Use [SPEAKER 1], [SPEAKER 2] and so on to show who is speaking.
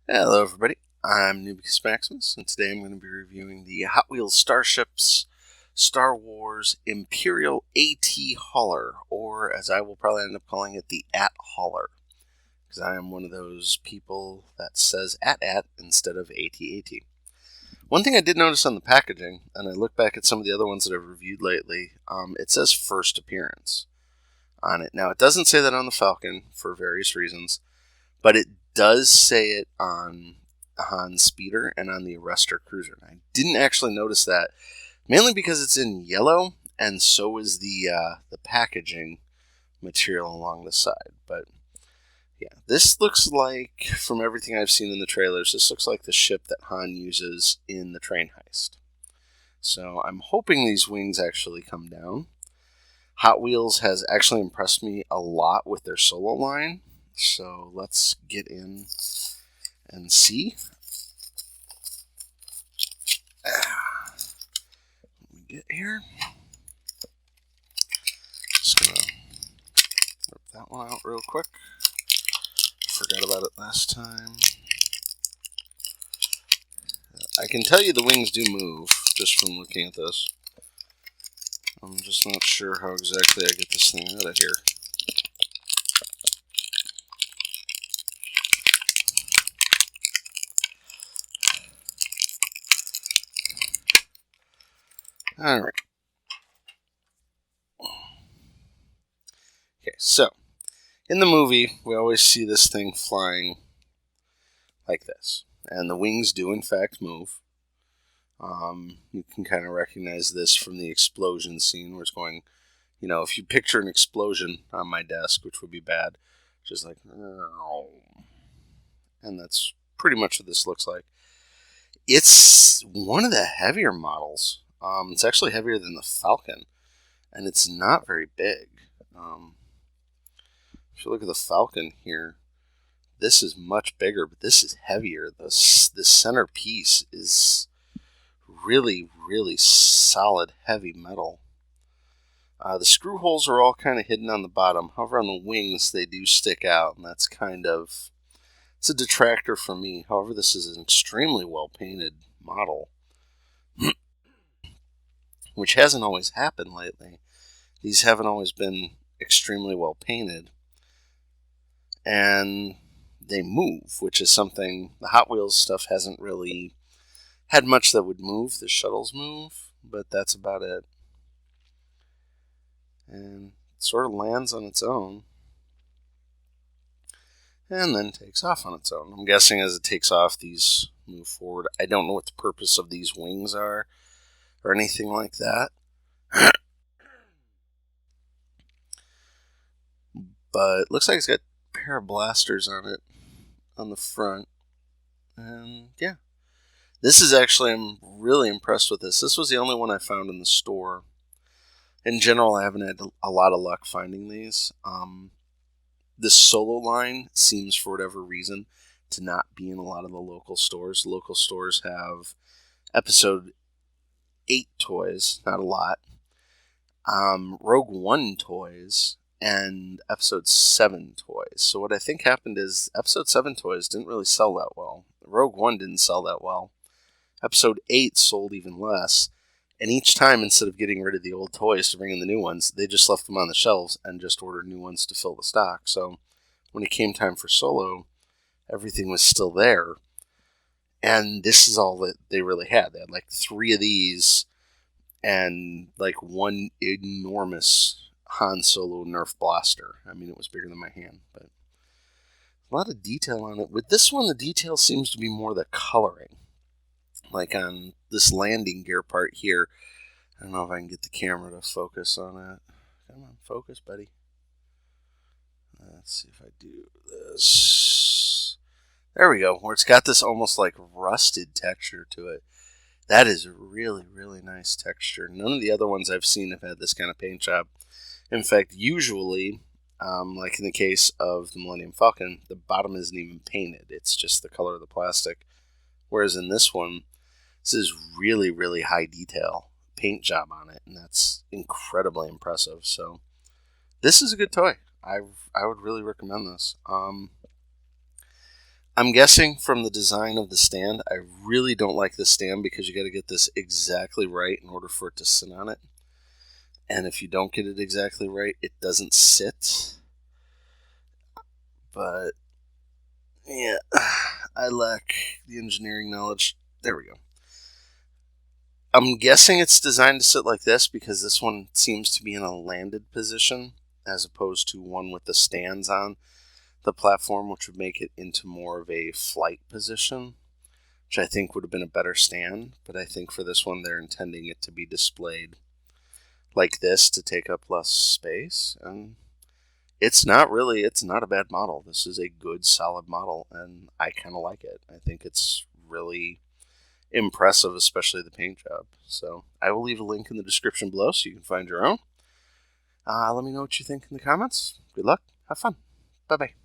[SPEAKER 1] Hello everybody, I'm Noobs Maximus, and today I'm going to be reviewing the Hot Wheels Starships Star Wars Imperial AT Hauler, or as I will probably end up calling it, the AT Hauler, because I am one of those people that says AT instead of AT. One thing I did notice on the packaging, and I look back at some of the other ones that I've reviewed lately, it says first appearance on it. Now, it doesn't say that on the Falcon for various reasons, but it does say it on the Han Speeder and on the Arrestor Cruiser. And I didn't actually notice that, mainly because it's in yellow, and so is the packaging material along the side. But yeah, this looks like, from everything I've seen in the trailers, this looks like the ship that Han uses in the train heist. So I'm hoping these wings actually come down. Hot Wheels has actually impressed me a lot with their solo line. So let's get in and see. Let me get here. Just gonna rip that one out real quick. Forgot about it last time. I can tell you the wings do move just from looking at this. I'm just not sure how exactly I get this thing out of here. Alright. Okay, so in the movie, we always see this thing flying like this. And the wings do, in fact, move. You can kind of recognize this from the explosion scene where it's going, if you picture an explosion on my desk, which would be bad, just like, and that's pretty much what this looks like. It's one of the heavier models. It's actually heavier than the Falcon, and it's not very big. If you look at the Falcon here, this is much bigger, but this is heavier. The center piece is really, really solid, heavy metal. The screw holes are all kind of hidden on the bottom. However, on the wings, they do stick out, and that's it's a detractor for me. However, this is an extremely well-painted model, which hasn't always happened lately. These haven't always been extremely well-painted, and they move, which is something the Hot Wheels stuff hasn't really had much that would move. The shuttles move, but that's about it. And it sort of lands on its own and then takes off on its own. I'm guessing as it takes off, these move forward. I don't know what the purpose of these wings are or anything like that. But it looks like it's got a pair of blasters on it on the front. And yeah, this is actually, I'm really impressed with this. This was the only one I found in the store. In general, I haven't had a lot of luck finding these. This solo line seems, for whatever reason, to not be in a lot of the local stores. Local stores have Episode 8 toys, not a lot, Rogue One toys, and Episode 7 toys. So what I think happened is Episode 7 toys didn't really sell that well. Rogue One didn't sell that well. Episode 8 sold even less. And each time, instead of getting rid of the old toys to bring in the new ones, they just left them on the shelves and just ordered new ones to fill the stock. So when it came time for Solo, everything was still there. And this is all that they really had. They had like 3 of these and like one enormous Han Solo Nerf blaster. I mean, it was bigger than my hand, but a lot of detail on it. With this one, the detail seems to be more the coloring. Like on this landing gear part here, I don't know if I can get the camera to focus on it. Come on, focus, buddy. Let's see if I do this. There we go, where it's got this almost like rusted texture to it. That is a really, really nice texture. None of the other ones I've seen have had this kind of paint job. In fact, usually, like in the case of the Millennium Falcon, the bottom isn't even painted. It's just the color of the plastic. Whereas in this one, this is really, really high detail paint job on it, and that's incredibly impressive. So this is a good toy. I would really recommend this. I'm guessing from the design of the stand, I really don't like the stand because you got to get this exactly right in order for it to sit on it. And if you don't get it exactly right, it doesn't sit. But yeah, I lack the engineering knowledge. There we go. I'm guessing it's designed to sit like this because this one seems to be in a landed position as opposed to one with the stands on the platform, which would make it into more of a flight position, which I think would have been a better stand. But I think for this one, they're intending it to be displayed like this to take up less space. And it's not a bad model. This is a good, solid model, and I kind of like it. I think it's really impressive, especially the paint job. So I will leave a link in the description below so you can find your own. Let me know what you think in the comments. Good luck. Have fun. Bye-bye.